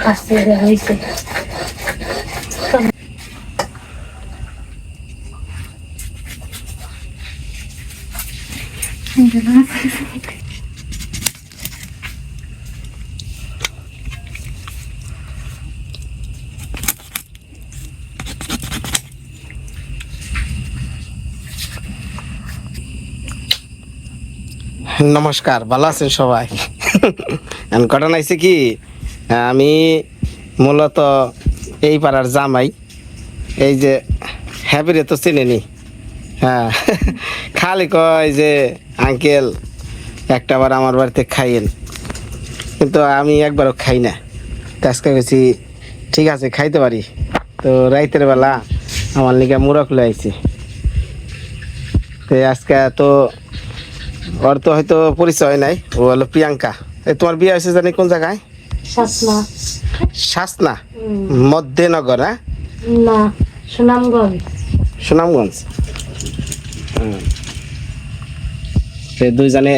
কাছে হয়েছে নমস্কার, ভালো আছেন সবাই? ঘটনা হয়েছে কি, আমি মূলত এই পাড়ার জামাই। এই যে হ্যাপিরে তো চেনেনি। হ্যাঁ, খালি কয় যে আঙ্কেল একটা বার আমার বাড়িতে খাইয়েন, কিন্তু আমি একবারও খাই না। আজকে গেছি, ঠিক আছে খাইতে পারি। তো রাইতের বেলা আমার লিগা মুরগ লয়ে আইছে। তো আজকে তো ওর তো হয়তো পরিচয় নাই, ও হলো প্রিয়াঙ্কা। তোমার বিয়ে হয়েছে জানি কোন জায়গায়? শাসনা মধ্যনগর। হ্যাঁ, না, সুনামগঞ্জ। সুনামগঞ্জ। দুইজনে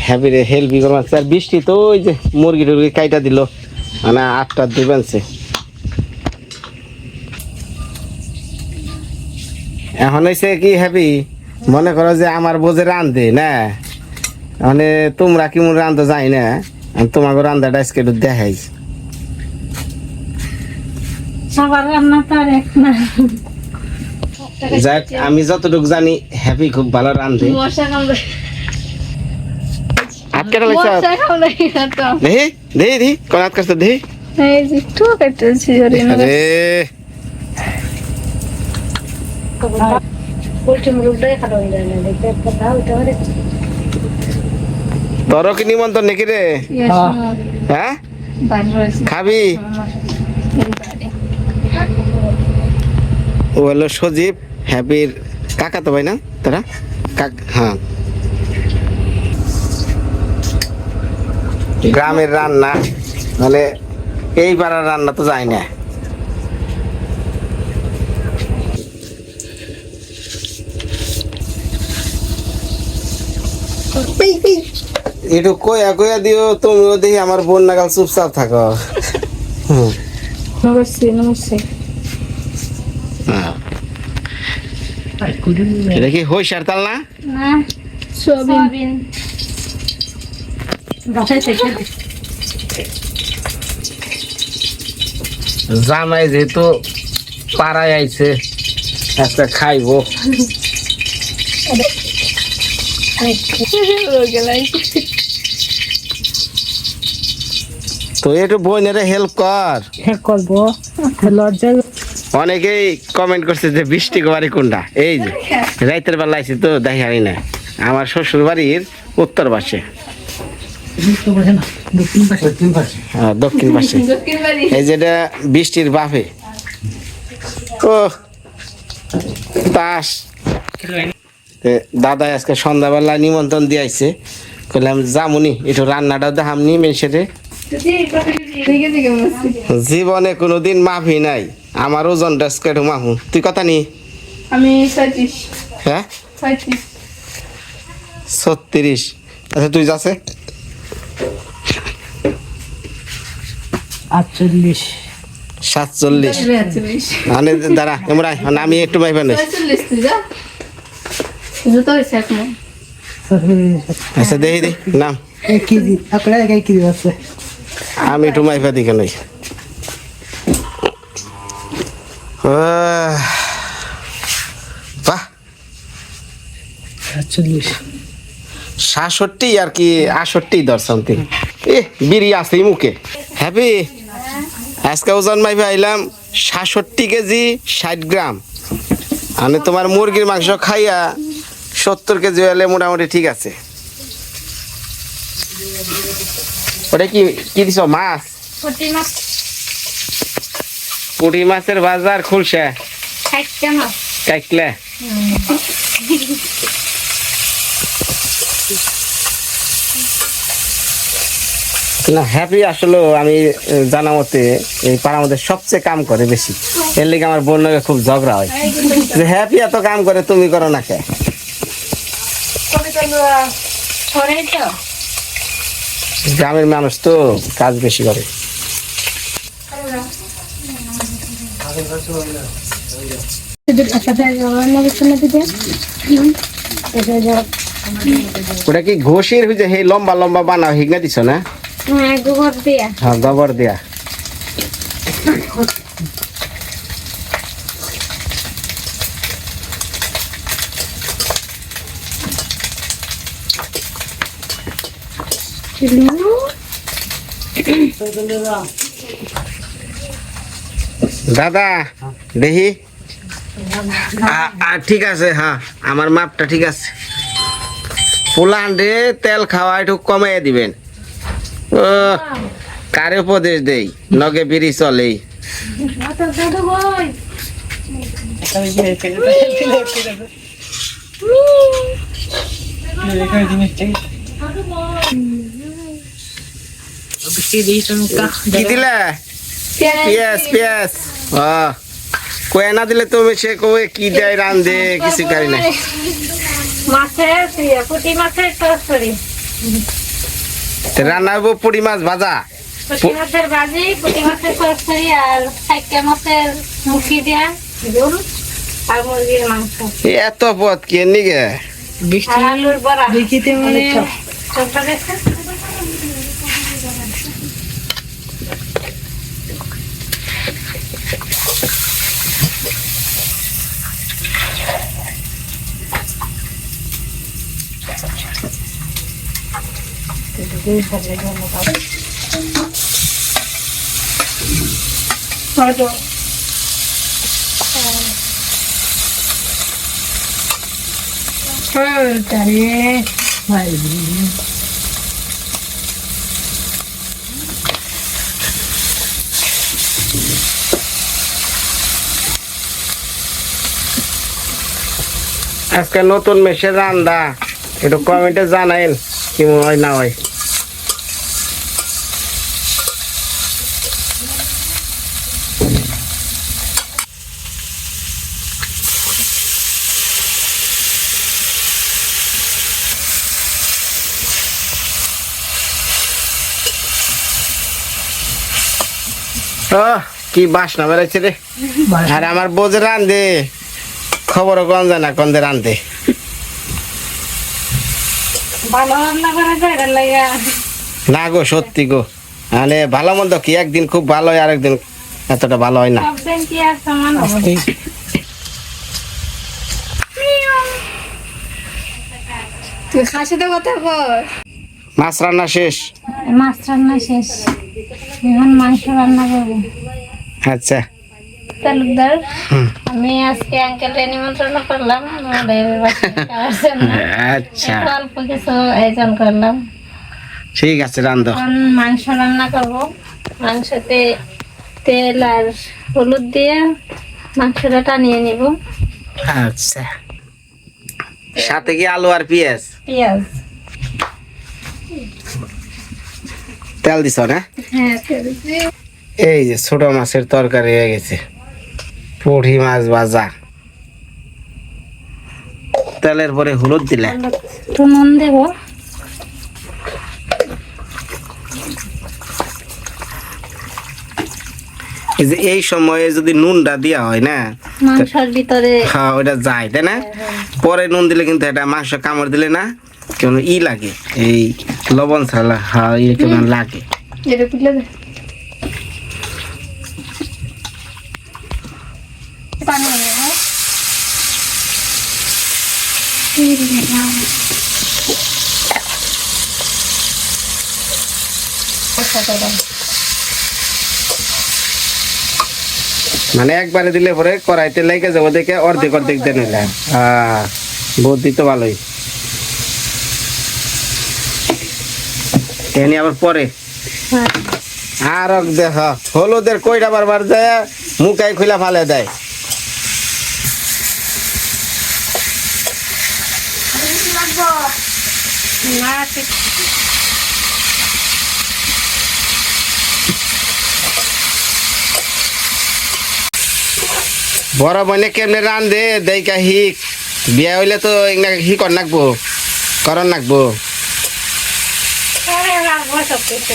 হ্যাপিরে হেল্পি করবো। আর বৃষ্টি তো ওই যে মুরগি টুরগি কাইটা দিল, মানে 8টা দিবেনছে। এখন হয়েছে কি হ্যাপি, মনে করো যে আমার বোঝে রান্ধে না, মানে তোমরা কি মনে রান্ধো যাই না, তোমাকে রান্ধাটা আজকে একটু দেখাই। যাক, আমি যতটুকু জানি হ্যাপি খুব ভালো রান্ধে। দেখি দেখি দেখি কোন হাত কাটছে দেখি। তোরও কি নিমন্ত্রণ নাকি রে? হ্যাঁ, খাবি? ও হলো সজীব, হ্যাপির কাকা তো ভাই না তোরা? হ্যাঁ, গ্রামের রান্না মানে এই পাড়ার রান্না তো যায় না। একটু কয়া কয়া দিও, তুমিও দেখি আমার বোন নাগাল চুপচাপ থাকো। এটা কি হইসার তাল না? জামাই যেহেতু পাড়ায় আইছে, একটা খাইবো। তো একটু বোনেরা হেল্প কর। করবো, লজ্জা। অনেকেই কমেন্ট করছে যে বৃষ্টি বাড়ি কোনটা। এই যে রাইতের বেলা আইছি তো দেখাই না, আমার শ্বশুর বাড়ির উত্তর পাশে, দক্ষিণ পাশে। এই যেটা বৃষ্টির বাপে। ও তাস দাদা আজকে সন্ধ্যাবেলা নিমন্ত্রণ দিয়ে আইছে, কইলাম জামুনি একটু রান্নাটা দেখামনি মেয়েছে। জীবনে কোনোদিন মাফি নাই, আমার ওজনটা আজকে একটু মাহু। তুই কথা নি? আমি 36। হ্যাঁ 36। আচ্ছা তুই যাচ্ছে 48 47। মানে দাঁড়া এমরা আমি একটু মাইবা নেই। আচ্ছা দেখি দি নাম আমি একটু মাইফা দিকে নাই। 66 আর কি 68 ধর সামথিং। বিড়ি আছে মুখে। হ্যাপি আজকে ওজন মাইফা আইলাম 66 কেজি 60 গ্রাম। মানে তোমার মুরগির মাংস খাইয়া 70 কেজি হলে মোটামুটি ঠিক আছে। ওটা কি কি দিছ? মাছ, পুঁটি মাছের বাজার খুলছে কাইকলে। না হ্যাপি আসলে আমি জানা মতে এই পাড়ার মধ্যে সবচেয়ে কাম করে বেশি, এর লিগে আমার বোন লগে খুব ঝগড়া হয় যে হ্যাপি এত কাম করে তুমি করো না কে। গ্রামের মানুষ তো কাজ বেশি করে। ওটা কি ঘষির হইছে হে লম্বা লম্বা বানাও হিগনা দিছ না? হ্যাঁ, গোবর দিয়া। হ্যাঁ গোবর দিয়া। দাদা দেখি ঠিক আছে, হ্যাঁ আমার মাপটা ঠিক আছে। পোলান রে তেল খাওয়া একটু কমাইয়া দিবেন। ও কারে উপদেশ দেই নগে বিড়ি চলেই। কি দিলে? পেঁয়াজ পেঁয়াজ। কয়ে না দিলে তুমি সে কবে কি দেয় রান্ধে কিছু করি না। পুঁটি মাছের তরকারি রান্না হবো পুঁটি মাছ ভাজা, পুঁটি মাছের ভাজি, পুঁটি মাছের তরকারি আর সাইকা মাছের মুখি দিয়া ঝোল আর মুরগির মাংস। এত পথ কে নিগে? আর আলুর বড়া দেখিতে মানে চোখটা দেখছে। আজকে নতুন মেশে রান্না একটু কমেন্টে জানাইন কেমন হয় না হয়। কি বাসনা বেড়াইছে রে। আর আমার বোঝে রান্ধে খবরও কম যায় না কন্দে রান্ধে। না গো সত্যি গো, মানে ভালো মন্দ কি একদিন খুব ভালো হয় আরেকদিন এতটা ভালো হয় না। তুই খাসি তো কথা বল। মাছ রান্না শেষ? মাছ রান্না শেষ, এখন মাংস রান্না করবো। আচ্ছা তালুকদার, আমি আজকে আঙ্কেলকে নিমন্ত্রণ করলাম আমাদের বাসায় খাওয়ার জন্য। আচ্ছা একটু অল্প কিছু আয়োজন করলাম। ঠিক আছে রান্ধো। এখন মাংস রান্না করব। মাংসতে তেল আর হলুদ দিয়ে মাংসটা টানিয়ে নিব। আচ্ছা সাথে কি আলু আর পেঁয়াজ? পেঁয়াজ, তেল দিছ না? হ্যাঁ তেল। এই যে ছোট মাছের তরকারি হয়ে গেছে, পুঁটি মাছ ভাজা, তেলের পরে হলুদ দিলে একটু নুন দেবো। এই যে এই সময়ে যদি নুনটা দেওয়া হয় না মাংসের ভিতরে, হ্যাঁ ওটা যায় তাই না? পরে নুন দিলে কিন্তু এটা মাংস কামড় দিলে না কেমন ই লাগে, এই লবণ ছাড়া হ্যাঁ কেমন লাগে। এটা তুলে দে। পানি দেবো। মানে একবারে দিলে পরে কড়াইতে লেগে যাবো দেখে অর্ধেক অর্ধেক দিয়ে নিলে বুদ্ধি তো ভালোই। এনে আবার পরে আর দেখ হলুদের কইটা বারবার যায় মুখাই খুলা ফালে দেয়। না ঠিক বড় বোনে কেমনে রান্ধে দেইকা হিক বিয়া হইলে তো হি কর নাকবো করন নাকবো। করে রাখবো সব কিছু।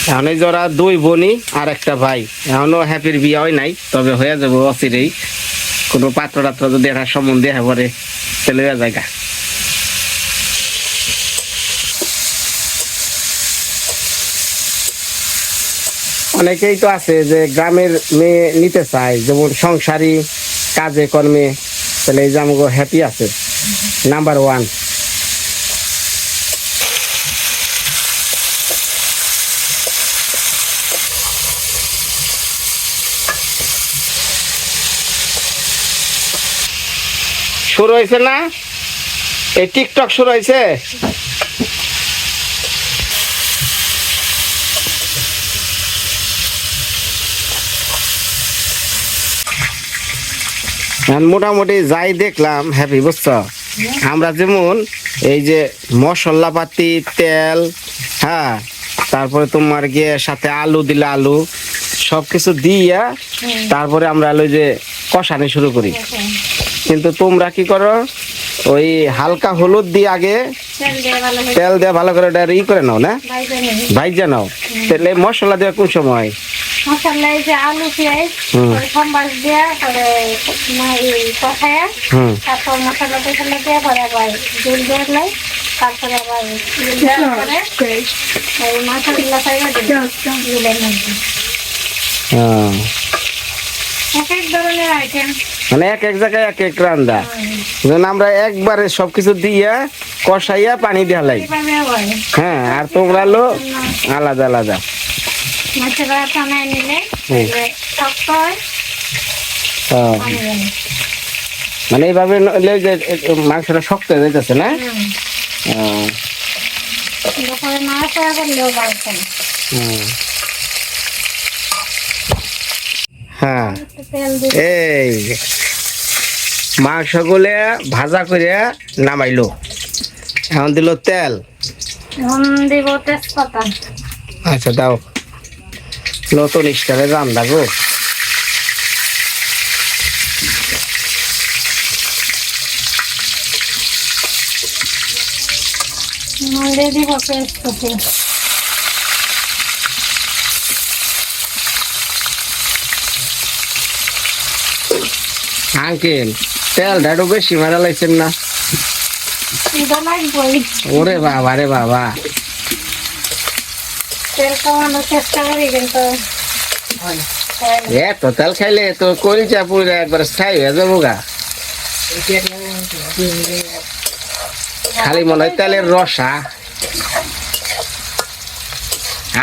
এখন এই যারা দুই বোনই আর একটা ভাই, এখনো হ্যাপির বিয়া হয় নাই, তবে হয়ে যাবো অচিরেই। কোনো পাত্র টাত্র যদি একটা সম্বন্ধে হ্যাঁ পরে চলে যাওয়া জায়গা। অনেকেই তো আছে যে গ্রামের মেয়ে নিতে চায়, যেমন সংসারী কাজে কর্মে, তাহলে এই যে আমাকে হ্যাপি আছে নাম্বার 1। শুরু হয়েছে না এই টিকটক শুরু হয়েছে। মোটামুটি যাই দেখলাম হ্যাপি, বুঝছো? আমরা যেমন এই যে মশলাপাতি তেল, হ্যাঁ, তারপরে তোমার গিয়ে সাথে আলু দিলে আলু সবকিছু দিয়া তারপরে আমরা আলু যে কষানি শুরু করি। কিন্তু তোমরা কি করো, ওই হালকা হলুদ দিয়ে আগে তেল দিয়ে ভালো করে ই করে নাও না, ভাইজা নাও। তাহলে মশলা দেওয়া কোন সময়? মশলা এই যে আলু পেঁয়াজ সম্বাস দিয়া পরে কষায়, তারপর মশলা টসলা দিয়ে পরে আবার জল দিয়ে তারপরে আবার এই মশলা জলের মধ্যে এক এক ধরনের আইটেম, মানে এক এক জায়গায় এক এক রান্না। যেন আমরা একবারে সবকিছু দিয়া কষাইয়া পানি দিয়া লাই, হ্যাঁ, আর তোমরা হলো আলাদা আলাদা। মশলা টানায় নিলে শক্ত হয়, মানে এইভাবে নইলে যে মাংসটা শক্ত হয়ে যাইতেছে না। নাড়াচাড়া করলেও বাড়ছে না। হ্যাঁ, তেল দিয়ে এই মাংসগুলো ভাজা করে নামাইলো, এখন দিল তেল। এখন দিব তেজপাতা। আচ্ছা দাও, নতুন স্টাইলে রান্না গো। দিয়ে দিব পেস্ট করে। আঙ্কেল তেলটা একটু বেশি মারা লাইছেন না? এটা লাগবেই, ওরে বাবা রে বাবা, তেল কমানোর চেষ্টা করি কিন্তু এত তেল খাইলে তো কলিজা পুরা একবার ছাই হয়ে যাবো গা। খালি মনে হয় তেলের রসা।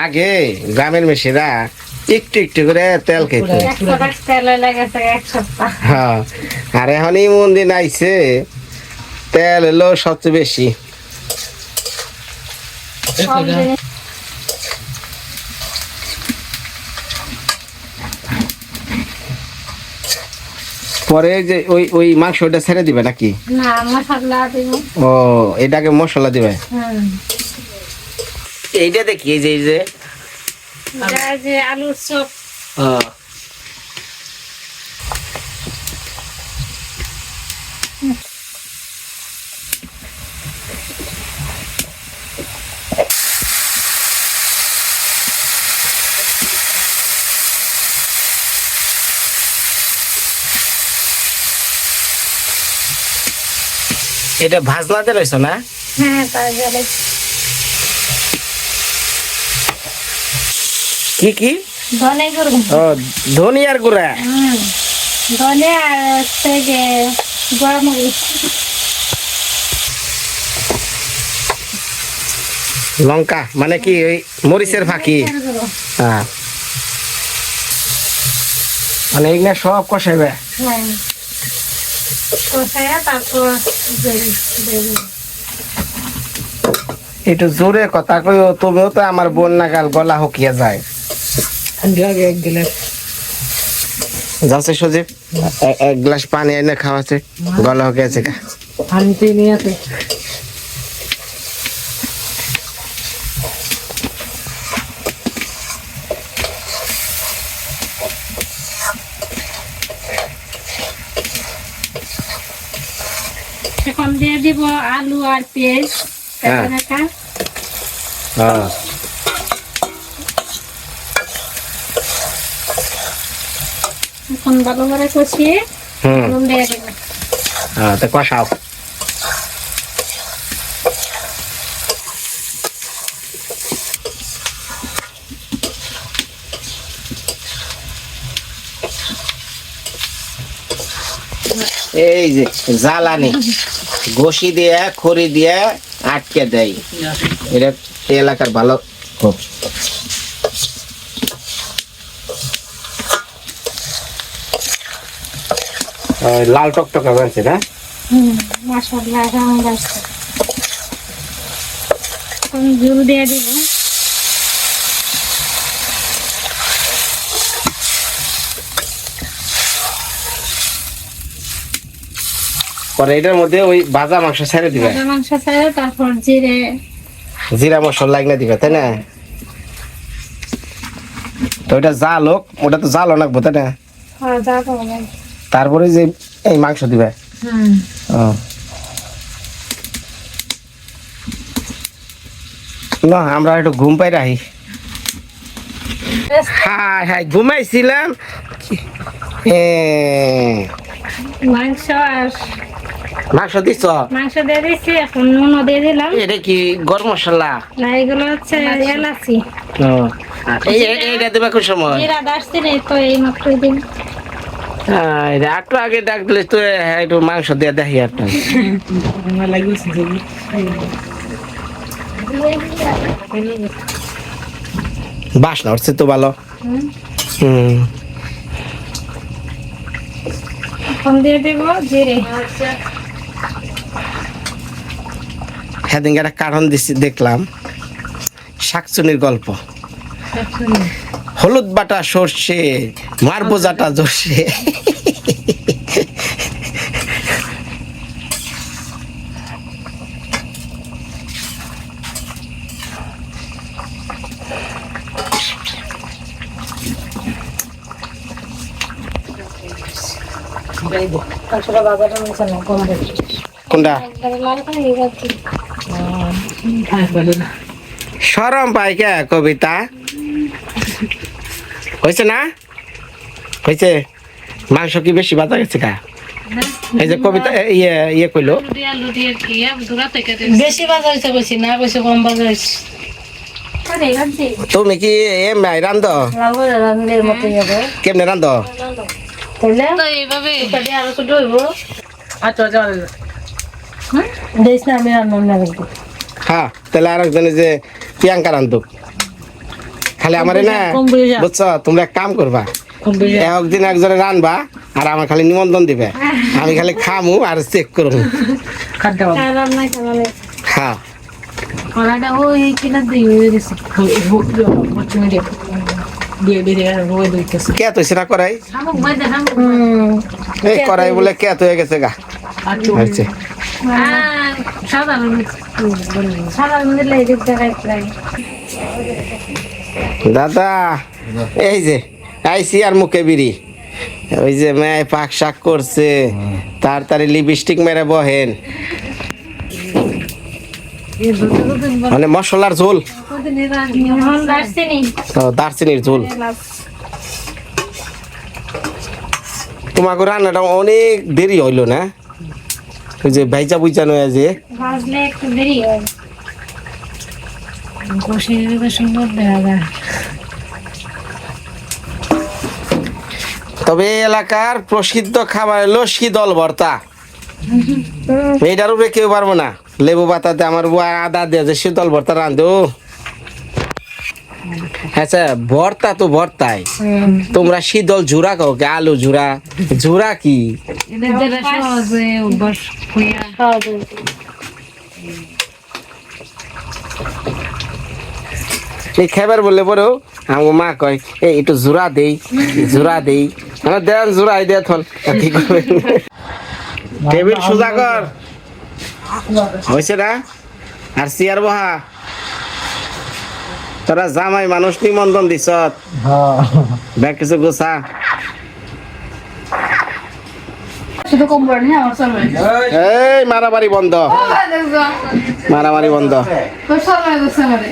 আগে গ্রামের মেশিরা একটু একটু করে তেল খেত, তেল লেগেছে এক সপ্তাহ। হ্যাঁ, আর এখন এমন দিন আইছে তেল হলো সবচেয়ে বেশি। সব জিনিস পরে যে ওই ওই মাংসটা ছেড়ে দিবে নাকি? না মশলা দিব। ও, এটাকে মশলা দিবে। এইটা দেখি এই যে এটা যে আলুর চপ। এটা ভাজনাতে রয়েছে না? হ্যাঁ তারপরে কি কি? ধনে গুঁড়ো। ও, ধনিয়ার গুঁড়া। ধনে আর হচ্ছে যে গোলমরিচ। লঙ্কা মানে কি ওই মরিচের ফাঁকি? হ্যাঁ, মানে এগুলা সব কষাইবে। হ্যাঁ কষায়া তারপর একটু জোরে কথা কইও, তুমিও তো আমার বোন নাগাল, গলা হকিয়ে যায়। যাচ্ছে সজীব এক গ্লাস পানি এনে খাওয়াছে গলা হয়ে গেছে গা। আনতে নিয়ে আছে এখন দিয়ে দিব আলু আর পেঁয়াজ হ্যাঁ। রাখা হ্যাঁ এখন ভালো করে কষিয়ে নুন দিয়ে দিব হ্যাঁ তো কষাও। এই যে জ্বালানি ঘষি দিয়ে খড়ি দিয়ে আটকে দেয়, এটা এই এলাকার ভালো খুব। লাল টকটকা হয়েছে না? মশলা রং আসছে এখন ঝুল দিয়ে দিব পরে এটার মধ্যে ওই ভাজা মাংস ছেড়ে দিবে, ভাজা মাংস ছাড়া তারপর জিরে জিরা মশলা লাগলে দিবে তাই না? তো ওটা জাল হোক, ওটা তো জাল লাগবো তাই না? যা করবে তারপরে যে এই মাংস দিবে। ও। না আমরা একটু ঘুম পাই রাখি। হাই হাই ঘুমাইছিলাম। মাংস আর মাংস দিছ? মাংস দিয়ে দিচ্ছি, এখন নুনও দিয়ে দিলাম। এটা কি গরম মশলা? না এগুলো হচ্ছে এলাচি, এইটা দেবে কোন সময়? জিরা দারচিনি তো এই মাত্রই দিন। একটু আগে ডাক দিলে তো একটু মাংস দিয়ে দেখি একটা। বাসনা হচ্ছে তো ভালো। হুম এখন দিয়ে দেব জিরে। সেদিন একটা কারণ দিচ্ছি দেখলাম, শাকচুনির গল্প। হলুদ বাটা সর্ষে, মারবো জাটা জর্ষে। কোনটা একবারে লাল করে দিয়েছি। সরম পাই কে কবিতা হয়েছে না? হয়েছে? মাংস কি বেশি বাজা গেছে কা? এই যে কবিতা ইয়ে ইয়ে কইলো বেশি বাজা হয়েছে বলছি না, বলছে কম বাজা হয়েছে। করে রাখছি। তুমি কি এমনি রান্ধ? লাল করে রাঁধলের মতোই হবে। কেমনে রান্ধ? তাইলে তো এইভাবে তাহলে আরো ছোট হইব। আচ্ছা দেশ না আমি রান্না না করবো। হ্যাঁ তাহলে আর একজনে যে প্রিয়াঙ্কা রান্ধ খালি আমারে না, কম বুঝা। বুঝছো? তোমরা এক কাম করবা, একদিন একজনে রানবা আর আমার খালি নিমন্ত্রণ দিবে, আমি খালি খামু আর চেক করবো। খাদ্য আর রান্না খাওয়ালে হ্যাঁ কলাটা ওই কিনা দিয়ে হয়ে গেছে। দিয়ে দিয়ে হয়ে দিতেছে। কে তো সেটা করাই, শামুক ভাই দে শামুক। এই করাই বলে কে তো হয়ে গেছে গা আচ্ছা হয়েছে। সাধারণ সারা মিলে এদিক জায়গায় প্রায় দাদা এই যে আইসি আর মুখে বিড়ি, ওই যে মেয়ে পাক শাক করছে, তাড়াতাড়ি লিপস্টিক মেরে বহেন। মানে মশলার ঝোল, এখন দারচিনি দারচিনির ঝোল। তোমাকে রান্নাটা অনেক দেরি হইলো না? ওই যে ভাইজা বুইজানো যে ভাজলে একটু দেরি হয়। কষিয়ে সুন্দর দেখা যায়। তবে এই এলাকার প্রসিদ্ধ খাবার হলো শীতল ভর্তা। এইটার উপরে কেউ পারবো না। লেবু পাতাতে আমার বুয়া আদা দিয়ে যে শীতল ভর্তা রান্ধো। আচ্ছা ভর্তা তো ভর্তাই, তোমরা শীতল ঝুরা খাও কে? আলু ঝুরা, ঝুরা কি? এদের যেটা সহজে অভ্যাস হইয়া খাওয়া যায়। এই খাবার বললে পরেও আমার মা কয় এই একটু জোড়া দেই আমার দেন জোড়াই দে থল কি করবে টেবিল সোজা কর হয়েছে না আর চেয়ার বহা তোরা জামাই মানুষ নিমন্ত্রণ দিছ ব্যাগ কিছু গোছা শুধু কম পড়ে না আমার চলবে এই মারামারি বন্ধ তোর চলবে গোছে আমারে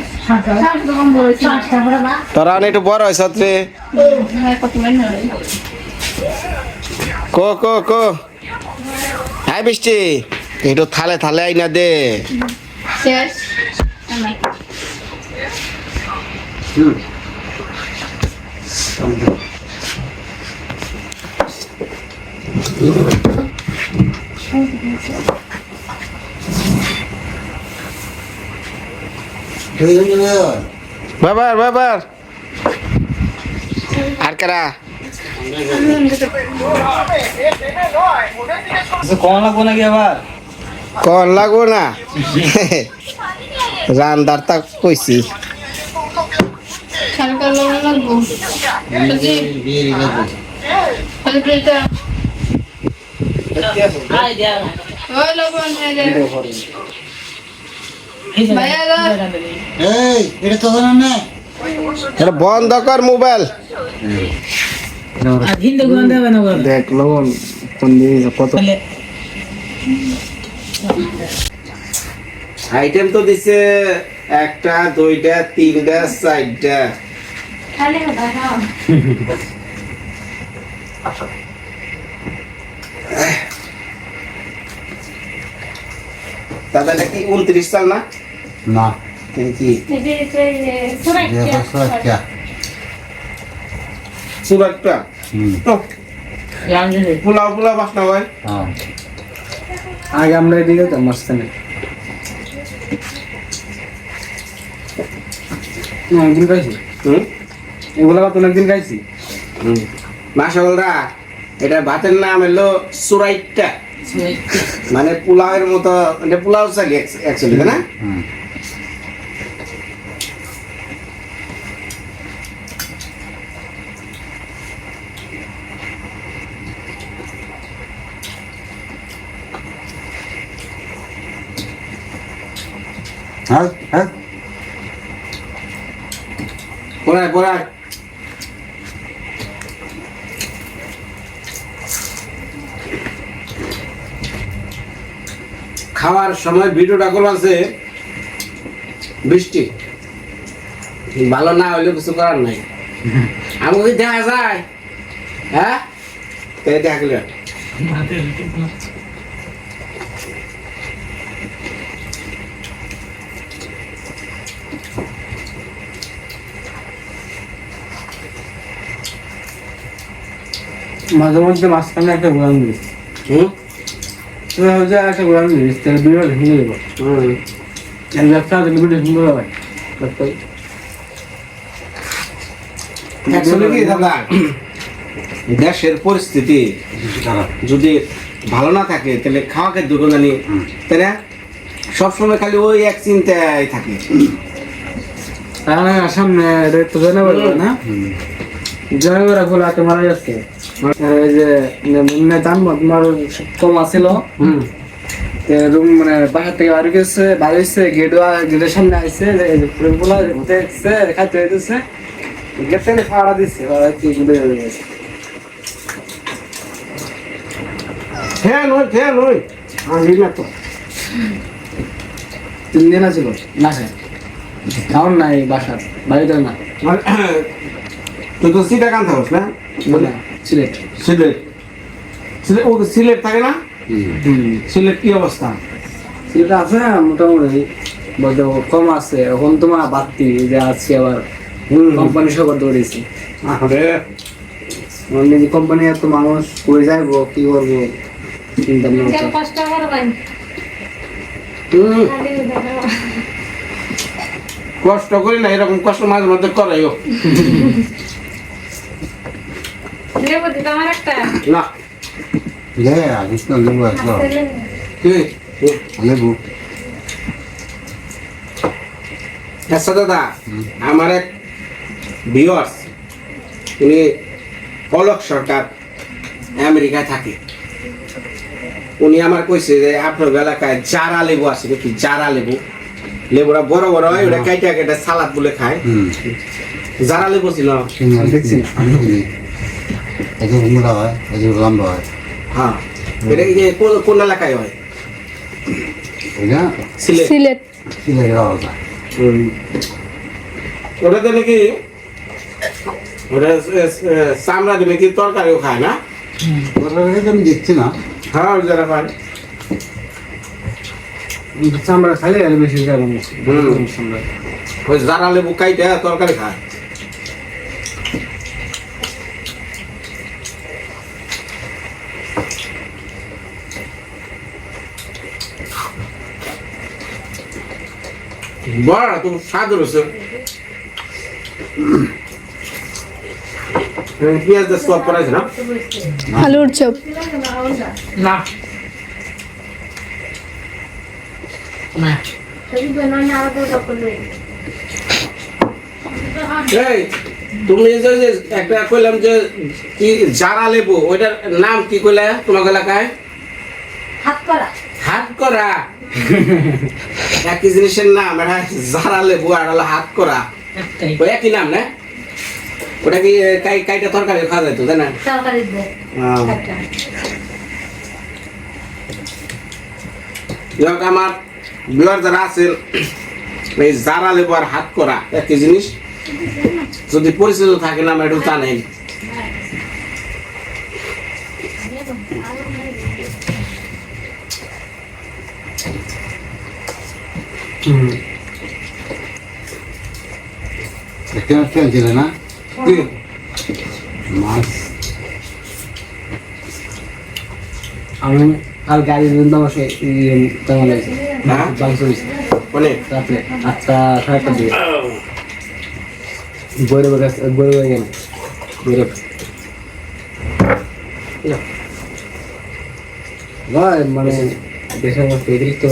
শুধু কম পড়েছে তোরা অনেক একটু বড় হয়েছ রে কত মানে কো হাই বৃষ্টি একটু থালে আইনা দে শেষ বাবার আর কারা কম লাগবো নাকি আবার কন লাগবো না রান্দার তা কইছি খানকার লোক লাগবো খালি প্লেটটা ওই লবণ ভাইয়া এই এটা তো হলো না এটা বন্ধ কর মোবাইল দেখ লবণ কত আইটেম তো দিছে 1টা 2টা 3টা 4টা খালি কথা খাও দাদা এটা কি 29 সাল না না তুমি কি সুরাটটা পোলাও বাসনা হয় আগে আমরা এদিকে তো মাঝখানে একদিন খাইছি এগুলো তো অনেকদিন খাইছি মাশাআল্লাহ এটা ভাতের নাম হলো সুরাইটটা মানে পোলাওয়ের মতো এটা পোলাও চালি অ্যাকচুয়ালি তাই না হ্যাঁ পড়ায় খাওয়ার সময় ভিডিওটা করলো আছে বৃষ্টি ভালো না হইলে কিছু করার নাই আমাকে দেখা যায় হ্যাঁ তাই দেখা গেল মাঝে মধ্যে মাঝখানে একটা গোলাম দিস একটা গোলাম দিস তাহলে ভিডিও ভেঙে দেবো ব্যবসা ভিডিও সুন্দর হয় অ্যাকচুয়ালি কি দাদা দেশের পরিস্থিতি যদি ভালো না থাকে তাহলে খাওয়া খাদ্য জানি তাই না সবসময় খালি ওই এক চিন্তায় থাকে সামনে তো জানা পারবে না জয়গরা খোলাতে মারা যাচ্ছে এই যে দাম তোমার কম আছিল রুম মানে বাসা থেকে বাড়ি গেছে বাড়ি হচ্ছে গেটের সামনে আসছে দেখছে খাইতে হইতেছে গেট থেকে ভাড়া দিচ্ছে ভাড়া গেছে ফ্যান ওই আমি না তো 3 দিন আছিল না স্যার কারণ নাই বাসার বাড়িতে না তুই তো সিটা কান থাকস না না সিলেট ও সিলেট থাকে না সিলেট কি অবস্থা সিলেট আছে মোটামুটি বলতে কম আছে এখন তোমার বাড়তি যে আজকে আবার কোম্পানি সবার দৌড়েছি নিজে কোম্পানি এত মানুষ করে যাইবো কি করবো চিন্তা ভাবনা কষ্ট করবেন কষ্ট করি না এরকম কষ্ট মাঝে মধ্যে করাইও লেবু দিতে আমার একটা না লেবু কি লেবু আচ্ছা দাদা আমার এক ভিউয়ার্স, উনি পলক সরকার আমেরিকায় থাকে। উনি আমার কইছে যে আপনার এলাকায় জারা লেবু আছে নাকি? জারা লেবু, লেবুরা বড় বড় হয়, ওটা কাইটা কেটে সালাদ বলে খায়। জারা লেবু ছিল, দেখছি এত মোটা হয়, এত লম্বা হয়। হ্যাঁ। এটা কি কোন এলাকায় হয়? এটা সিলেট। সিলেট সিলেটের আলাদা। ওটাতে নাকি ওটা চামড়া দিয়ে নাকি তরকারিও খায় না? ওটা আমি দেখছি না। হ্যাঁ, যারা খায়। চামড়া খাইলে আর বেশি যাবে না। চামড়া ওই জারা লেবু কাইটা তরকারি খায়। বড় তো স্বাদ রয়েছে। পেঁয়াজ দিয়ে সব করাইছে না? আলুর চপ না না এই তুমি যে যে একটা কইলাম যে কি জারা লেবু, ওইটার নাম কি কইলা তোমার এলাকায়? হাত করা হাত করা। একই জিনিসের নাম, এটা জারা লেবু আর হলো হাত করা, একটাই ওই একই নাম না? ওটা কি কাইটা তরকারি খাওয়া যায় তো, তাই না? তরকারি দেয় একটা। যাক, আমার বিয়ার যারা আছেন, এই জারা লেবু আর হাত করা একই জিনিস, যদি পরিচিত থাকে না একটু জানেন। এখানে কেন ছিল না? কি? মাছ আমি কাল গাড়ি দিন তো বসে তেমন লাগছে হ্যাঁ? মাংস হয়েছে অনেক রাত্রে 8টা 8:30 দিকে বইরে গেল বইরে ভাই মানে দেশের মধ্যে অতিরিক্ত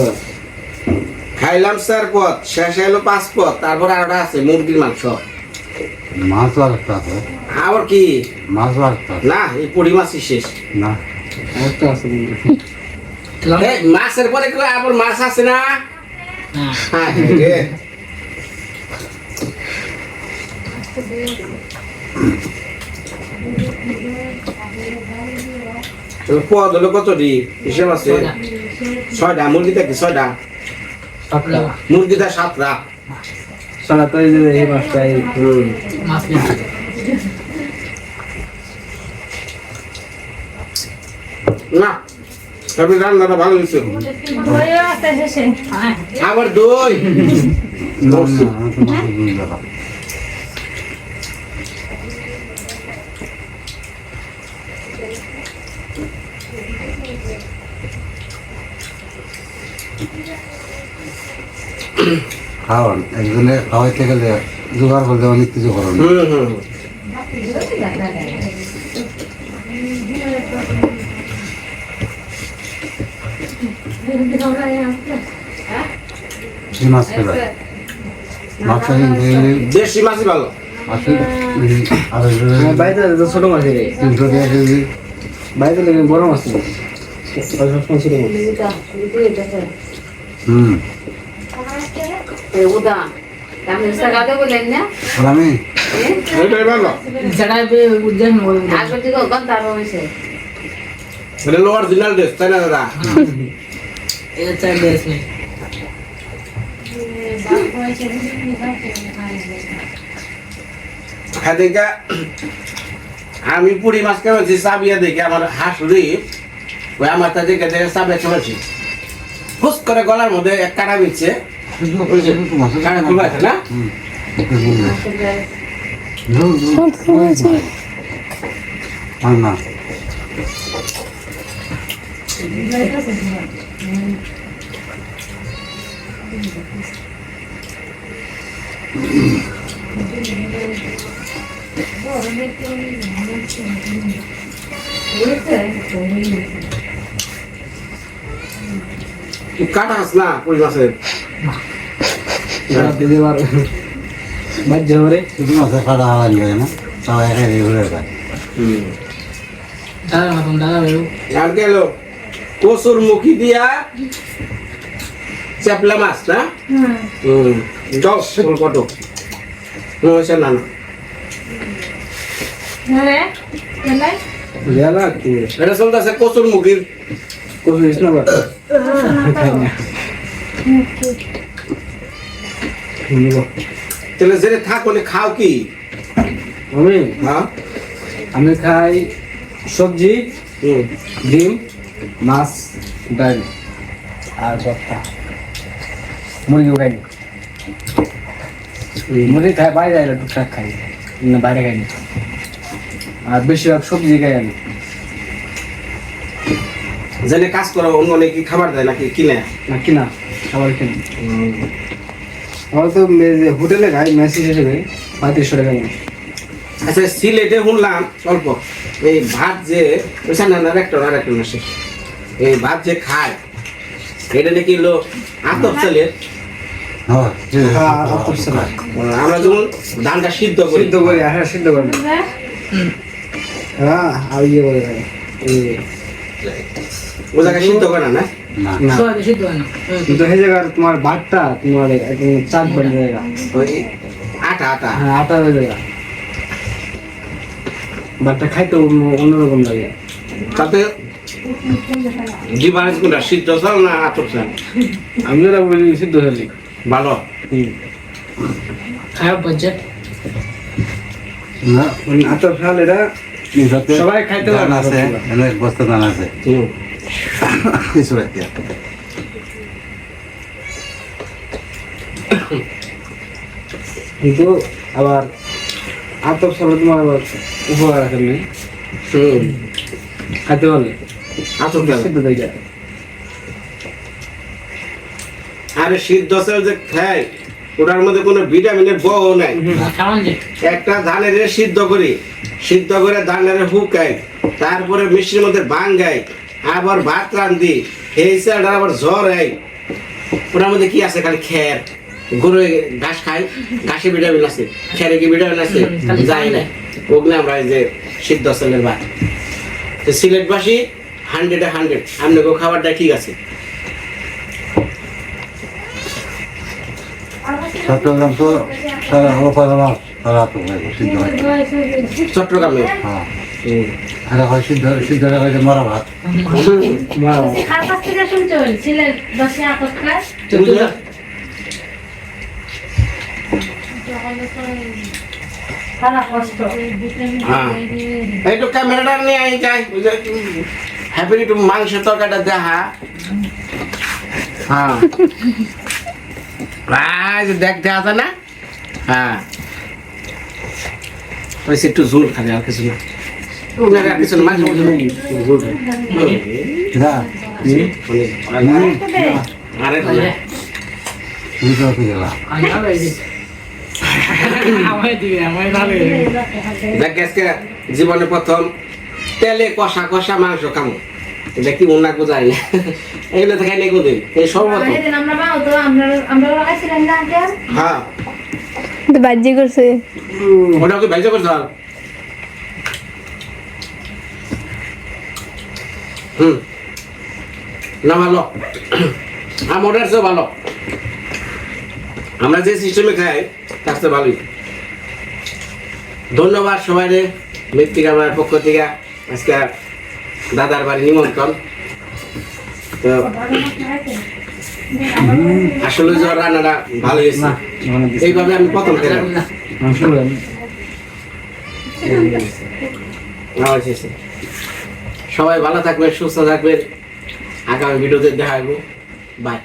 খাইলাম 4 পদ, শেষ হলো 5 পদ, তারপর আরোটা আছে মুরগির মাংস। মাছও আরেকটা আছে। আবার কি? মাছও আরেকটা আছে। না, এই পুরি মাছই শেষ। না, একটা আছে এই মাছের পরে কি আবার মাছ আছে না? হ্যাঁ রে। পদ হলো কত ডি হিসেব আছে? 6টা মুরগিটা কি 6টা? 7টা মুরগিটা 7টা। সারা তো এই যে এই মাছটা এই মাছ নেই না, তবে রান্নাটা ভালো হয়েছে। বইয়ে আছে শেষে আবার দই। না, না, আমি তো মাছ বুঝতে পারলাম। খাওয়ান একজনে খাওয়াইতে গেলে জোগাড় করতে অনেক কিছু করেন। হুম। কি মাছ খেলে মাছটা কিন্তু দেশি মাছই ভালো। আসে আড়াইশো আমার বাড়িতে তো ছোট মাছ রে 300 টাকা কেজি। বাড়িতে লেগে বড় মাছ নেই সবসময় ছোট মাছ হুম, উদা আমি সকালে বলেন না আর আমি এটাই ভালো। যারা উদ্যান আগের দিকে ওখান তার হয়েছে এটা হলো অরিজিনাল ড্রেস, তাই না দাদা? এটা চাইলে আছে হ্যাঁ, দেখা আমি পুরি মাছ খেয়েছি, চাবিয়া দেখে আমার হাসুরি ওই আমার তা দেখে দেখে চাবিয়া খেয়েছি, ফুস করে গলার মধ্যে এক কাটা বিচ্ছে, কাটা খুলে আছে না? হুম, না কাটা আস না পুরি মাছের। দিতে পারো বাজ্য করে শুধু মাছের পাড়া হাওয়া নিয়ে না সবাই একাই ঘুরে যায় দাদা মতন দাদা ভাই আর গেল কসুর মুখি দিয়া চ্যাপলা মাছ না যাও ফুল কত সে না না হ্যাঁ এলাই গেলা কি এটা চলতেছে কসুর মুখির কোন ইসনা বা নিব তাহলে যেটা থাকলে খাও কি আমি হ্যাঁ আমি খাই সবজি ডিম মাছ ডাল আর ভর্তা মুরগিও খাই মুরগি খাই বাইরে যাই টুকটাক খাই না বাইরে খাই না আর বেশিরভাগ সবজি খাই আমি জেনে কাজ করো অন্য নাকি খাবার দেয় নাকি কিনে না কিনা খাবার কিনা আমার তো হোটেলে খাই মেসি হিসেবে 3500 টাকা মাস আচ্ছা সিলেটে শুনলাম অল্প এই ভাত যে বুঝছেন না আরেকটা মাসে এই ভাত যে খায় এটা নাকি হলো আতপ চালের হ্যাঁ আমরা যেমন ধানটা সিদ্ধ করি সিদ্ধ করি হ্যাঁ সিদ্ধ করি হ্যাঁ আর ইয়ে করে খাই ও জায়গায় সিদ্ধ করে না না না সবাই সিদ্ধ হয় না কিন্তু সেই জায়গার তোমার ভাতটা তোমার একদম চাট বনে জায়গা ওই আটা আটা হ্যাঁ আটা হয়ে জায়গা ভাতটা খাইতে অন্যরকম লাগে তাতে ডিফারেন্স কোনটা সিদ্ধ চাল না আতপ চাল আমি ওরা বলি সিদ্ধ চালি ভালো খারাপ বাজেট না মানে আটা ফেল এটা এটাতে সবাই খাইতে পারে ধান না আছে অনেক বস্তা ধান আছে কিছু রাখি কিন্তু আবার আতপ সালে তোমার আবার উপকার আছে নেই খাইতে পারলে আতপ চাল সিদ্ধ জায়গা আরে সিদ্ধ চাল যে খায় ওটার মধ্যে কোনো ভিটামিনের বউ নাই কেমন যে একটা ধানের সিদ্ধ করি সিদ্ধ করে ধানের হুকাই তারপরে মিষ্টির মধ্যে ভাঙ্গাই আবার ভাত রান্ধি এই চালটা আবার জ্বর হয় ওটার মধ্যে কি আছে খালি খের গরু ঘাস খাই ঘাসে ভিটামিন আছে খেরে কি ভিটামিন আছে যাই না ওগুলো আমরা এই যে সিদ্ধ চালের ভাত তো সিলেটবাসী 100-এ 100 আপনাকে খাবারটা ঠিক আছে চট্টগ্রাম তো সারা ওপারে মাছ সারা তো সিদ্ধ হয় চট্টগ্রামে হ্যাঁ এটা হয় সিদ্ধ সিদ্ধ হয়ে মরা ভাত খার কাছ থেকে শুনছো সিলেট দশে আতপ খায় সারা কষ্ট হ্যাঁ একটু ক্যামেরাটা নিয়ে আই যাই হ্যাপি একটু মাংসের তরকারিটা দেখা হ্যাঁ দেখতে আছে না হ্যাঁ ওই একটু ঝোল খাবে আর কিছু না আর কিছু না মাংস ঝোল না আরে বুঝতে পারছি গেলাম দেখ আজকে জীবনে প্রথম তেলে কষা কষা মাংস খামো এটা কি মনে রাখবো যাই না এগুলো তো খাই নাই কোনদিন এই সর্বপ্রথম সেদিন আমরা মাও তো আমরা লাগাইছিলেন না আগে হ্যাঁ বাজ্যে করছে ওটা ওকে ভাইজা করতে হবে না ভালো আমার চেয়ে ভালো আমরা যে সিস্টেমে খাই তার চেয়ে ভালোই ধন্যবাদ সবাই রে মৃত্তিকা আমার পক্ষ থেকে আজকে দাদার বাড়ি নিমন্ত্রণ তো আসলে যে রান্নাটা ভালো হয়েছে এইভাবে আমি প্রথম খেলাম সবাই ভালো থাকবেন সুস্থ থাকবেন আগামী ভিডিওতে দেখা হইব বাই